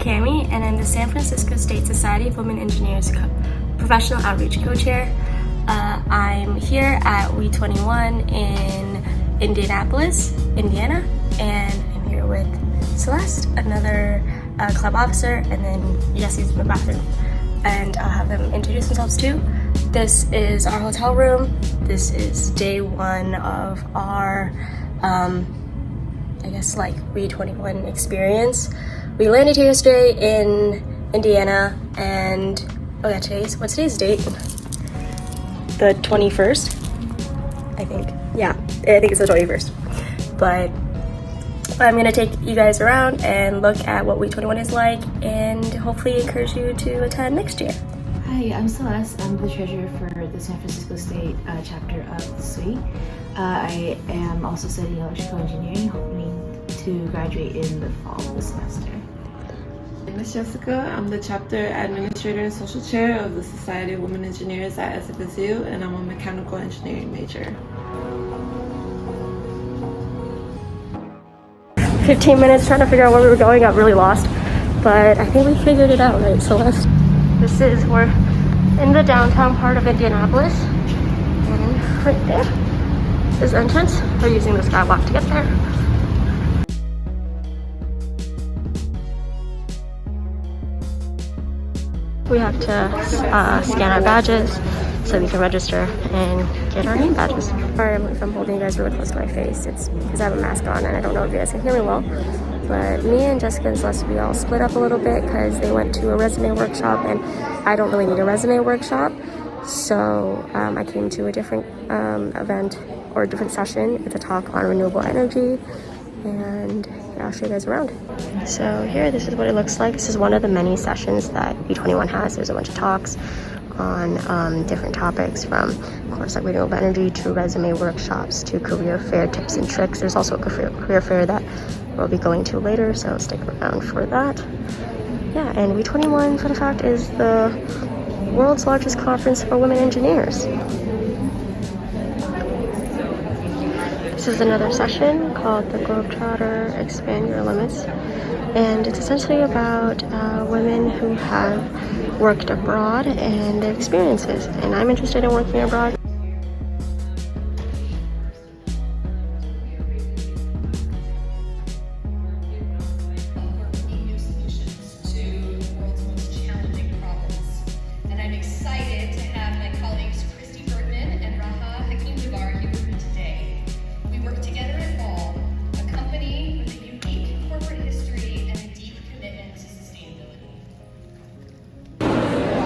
Cami, and I'm the San Francisco State Society of Women Engineers Professional Outreach Co-Chair. I'm here at WE21 in Indianapolis, Indiana, and I'm here with Celeste, another club officer, and then Jesse's in the bathroom. And I'll have them introduce themselves too. This is our hotel room. This is day one of our, I guess like WE21 experience. We landed here yesterday in Indiana, and oh yeah, what's today's date? The 21st, I think. Yeah, I think it's the 21st. But I'm gonna take you guys around and look at what WE21 is like, and hopefully encourage you to attend next year. Hi, I'm Celeste. I'm the treasurer for the San Francisco State chapter of the SWE. I am also studying electrical engineering, hoping to graduate in the fall of the semester. My name is Jessica. I'm the chapter administrator and social chair of the Society of Women Engineers at SFSU, and I'm a mechanical engineering major. 15 minutes trying to figure out where we were going, got really lost, but I think we figured it out, right, Celeste? We're in the downtown part of Indianapolis, and right there is the entrance. We're using the skywalk to get there. We have to scan our badges so we can register and get our name badges. Sorry if I'm holding you guys really close to my face. It's because I have a mask on and I don't know if you guys can hear me well. But me and Jessica and Celeste, we all split up a little bit because they went to a resume workshop, and I don't really need a resume workshop. So I came to a different event or a different session. It's a talk on renewable energy, and yeah, I'll show you guys around. So here, this is what it looks like. This is one of the many sessions that WE21 has. There's a bunch of talks on different topics, from of course like renewable energy to resume workshops to career fair tips and tricks. There's also a career fair that we'll be going to later, so stick around for that. Yeah, and WE21, for the fact, is the world's largest conference for women engineers. This is another session called the Globetrotter Expand Your Limits, and it's essentially about women who have worked abroad and their experiences, and I'm interested in working abroad.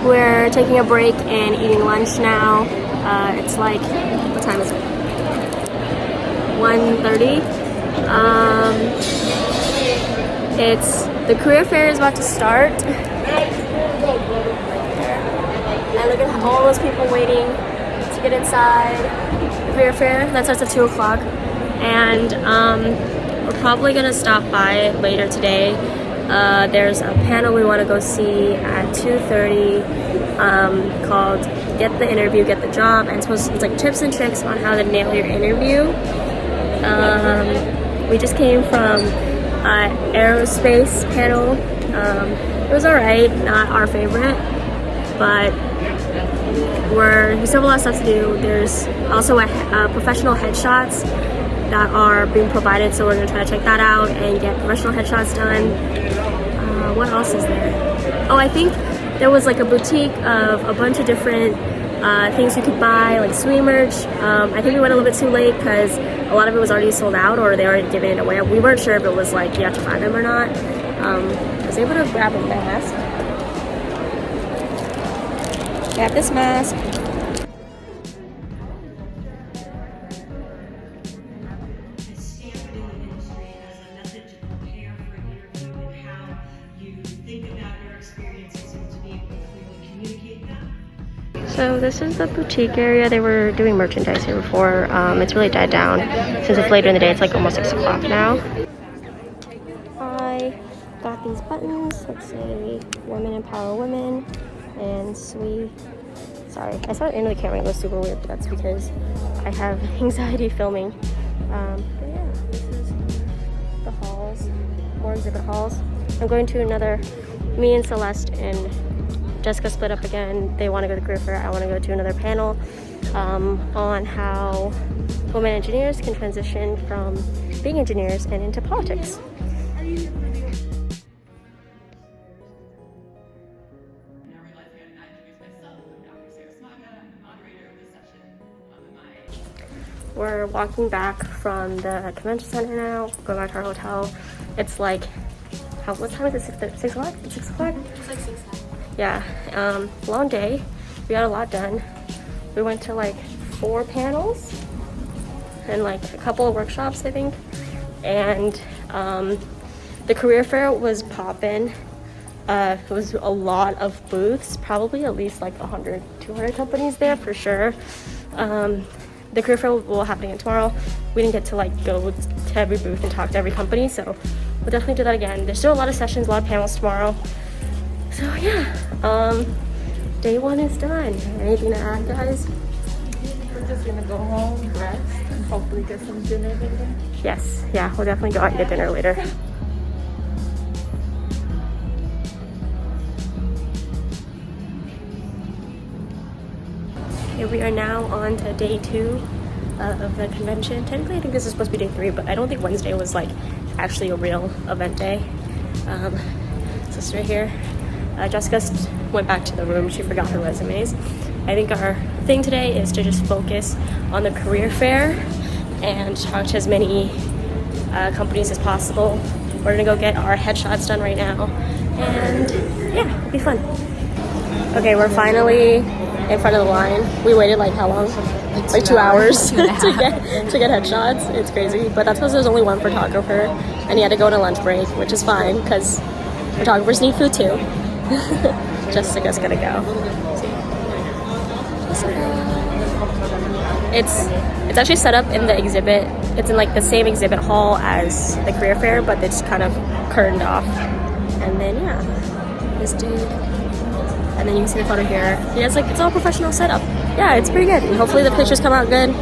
We're taking a break and eating lunch now. It's like, what time is it? 1:30. It's the career fair is about to start. And look at all those people waiting to get inside the career fair. That starts at 2 o'clock. And we're probably gonna stop by later today. There's a panel we want to go see at 2:30 called Get the Interview, Get the Job, and it's like tips and tricks on how to nail your interview. We just came from aerospace panel. It was alright, not our favorite, but we still have a lot of stuff to do. There's also professional headshots that are being provided, so we're going to try to check that out and get professional headshots done. What else is there? Oh, I think there was like a boutique of a bunch of different things you could buy, like SWE merch. I think we went a little bit too late because a lot of it was already sold out, or they already given it away. We weren't sure if it was like you have to buy them or not. I was able to grab a mask. Got this mask. So this is the boutique area. They were doing merchandise here before. It's really died down since it's later in the day. It's like almost 6 o'clock now. I got these buttons that say Women Empower Women and SWE. Sorry, I saw it into the camera. It was super weird, but that's because I have anxiety filming. But yeah, this is the halls, more exhibit halls. I'm going to another me and Celeste and Jessica split up again. They want to go to career fair. I want to go to another panel on how women engineers can transition from being engineers and into politics. We're walking back from the convention center now, going back to our hotel. It's like, what time is it? 6 o'clock? It's 6 o'clock? It's like 6 o'clock. Yeah, long day. We got a lot done. We went to like 4 panels and like a couple of workshops, I think. And the career fair was poppin'. It was a lot of booths, probably at least like 100, 200 companies there for sure. The career fair will happen again tomorrow. We didn't get to like go to every booth and talk to every company, so we'll definitely do that again. There's still a lot of sessions, a lot of panels tomorrow. So yeah, day 1 is done. Anything to add, guys? We're just gonna go home, rest, and hopefully get some dinner later. Yes, yeah, we'll definitely go out and get dinner later. Okay, we are now on to day 2 of the convention. Technically, I think this is supposed to be day 3, but I don't think Wednesday was like actually a real event day. So it's right here. Jessica went back to the room. She forgot her resumes. I think our thing today is to just focus on the career fair and talk to as many companies as possible. We're gonna go get our headshots done right now, and yeah, it'll be fun. Okay, we're finally in front of the line. We waited like how long? Like 2 hours to get headshots. It's crazy, but that's because there's only one photographer, and he had to go on a lunch break, which is fine because photographers need food too. Jessica's gonna go. It's actually set up in the exhibit. It's in like the same exhibit hall as the career fair, but it's kind of curtained off. And then yeah, this dude. And then you can see the photo here. He has like, it's all professional setup. Yeah, it's pretty good. And hopefully the pictures come out good.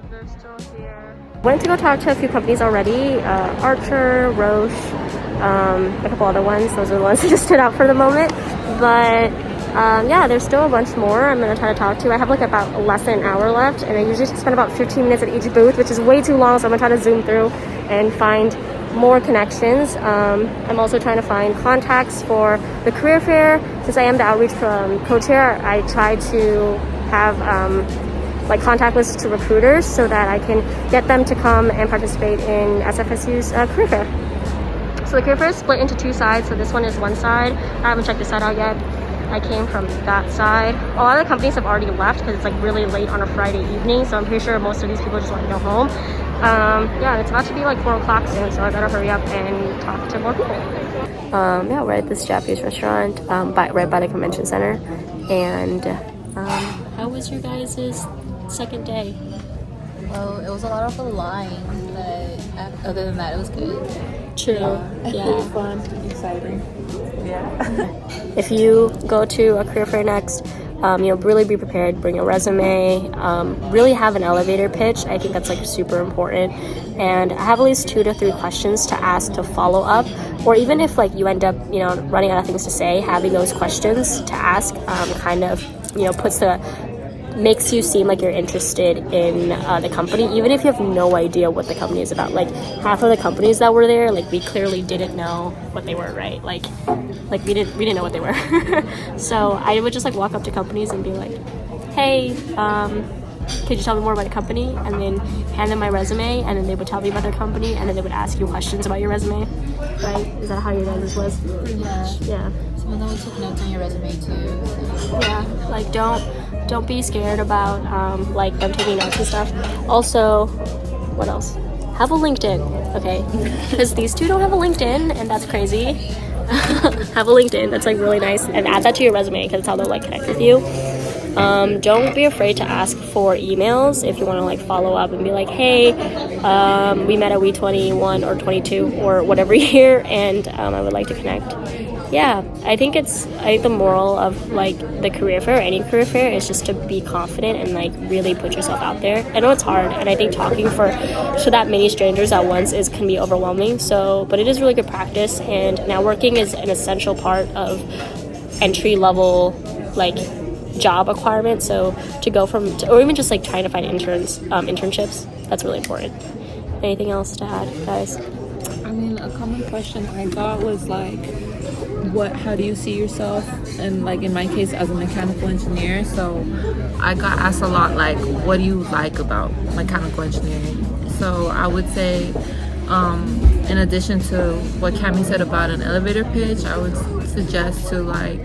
They're still here. Went to go talk to a few companies already. Archer, Roche, a couple other ones. Those are the ones that just stood out for the moment. But yeah, there's still a bunch more I'm gonna try to talk to. I have like about less than an hour left, and I usually spend about 15 minutes at each booth, which is way too long, so I'm gonna try to zoom through and find more connections. I'm also trying to find contacts for the career fair. Since I am the outreach co-chair, I try to have like contact lists to recruiters so that I can get them to come and participate in SFSU's career fair. So the career fair is split into 2 sides. So this one is one side. I haven't checked this side out yet. I came from that side. A lot of the companies have already left because it's like really late on a Friday evening. So I'm pretty sure most of these people just want to go home. Yeah, it's about to be like 4 o'clock soon, so I gotta hurry up and talk to more people. Yeah, we're at this Japanese restaurant right by the convention center. And how was your guys' second day? Well, it was a lot of a line, but other than that, it was good. True. Yeah. It was fun, exciting. Yeah. If you go to a career fair next, really be prepared. Bring a resume. Really have an elevator pitch. I think that's like super important. And I have at least 2 to 3 questions to ask to follow up. Or even if like you end up, running out of things to say, having those questions to ask kind of, makes you seem like you're interested in the company, even if you have no idea what the company is about. Like half of the companies that were there, like we clearly didn't know what they were, right? Like we didn't know what they were. So I would just like walk up to companies and be like, hey, could you tell me more about the company? And then hand them my resume, and then they would tell me about their company, and then they would ask you questions about your resume, right? Is that how your guys' was? Pretty much. Yeah. Some of them we took notes on your resume too. So. Yeah, like don't be scared about like them taking notes and stuff. Also, what else? Have a LinkedIn, okay? Because these 2 don't have a LinkedIn, and that's crazy. Have a LinkedIn, that's like really nice, and add that to your resume because it's how they'll like connect with you. Don't be afraid to ask for emails if you want to like follow up and be like, hey, we met at WE21 or 22 or whatever year, and I would like to connect. Yeah, I think the moral of like the career fair, or any career fair, is just to be confident and like really put yourself out there. I know it's hard, and I think talking to that many strangers at once can be overwhelming. So, but it is really good practice, and networking is an essential part of entry level like job acquirement. So to go or even just like trying to find internships, that's really important. Anything else to add, guys? I mean, a common question I got was like, how do you see yourself? And like in my case, as a mechanical engineer, so I got asked a lot like, what do you like about mechanical engineering? So I would say, in addition to what Cami said about an elevator pitch, I would suggest to like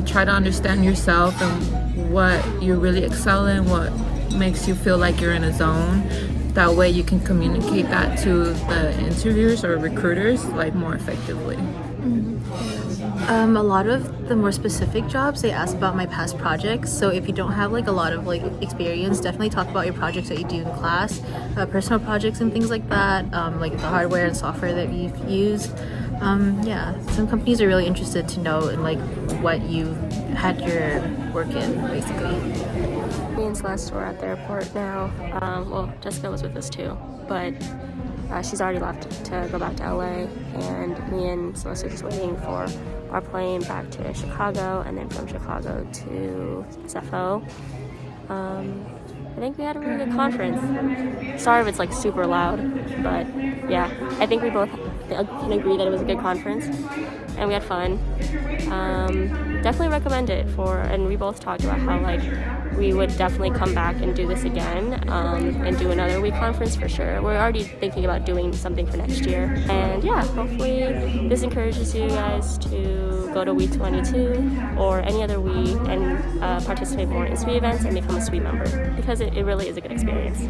try to understand yourself and what you really excel in, what makes you feel like you're in a zone. That way you can communicate that to the interviewers or recruiters like more effectively. A lot of the more specific jobs, they ask about my past projects. So if you don't have like a lot of like experience, definitely talk about your projects that you do in class, personal projects and things like that, like the hardware and software that you've used. Yeah, some companies are really interested to know in like what you had your work in, basically. Me and Celeste were at the airport now. Well, Jessica was with us too, but she's already left to go back to LA, and me and Celeste are just waiting for our plane back to Chicago, and then from Chicago to SFO. I think we had a really good conference. Sorry if it's like super loud, but yeah, I think we both can agree that it was a good conference, and we had fun. Definitely recommend it and we both talked about how like we would definitely come back and do this again, and do another WE conference for sure. We're already thinking about doing something for next year, and yeah, hopefully this encourages you guys to go to WE22 or any other WE and participate more in SWE events and become a SWE member, because it really is a good experience.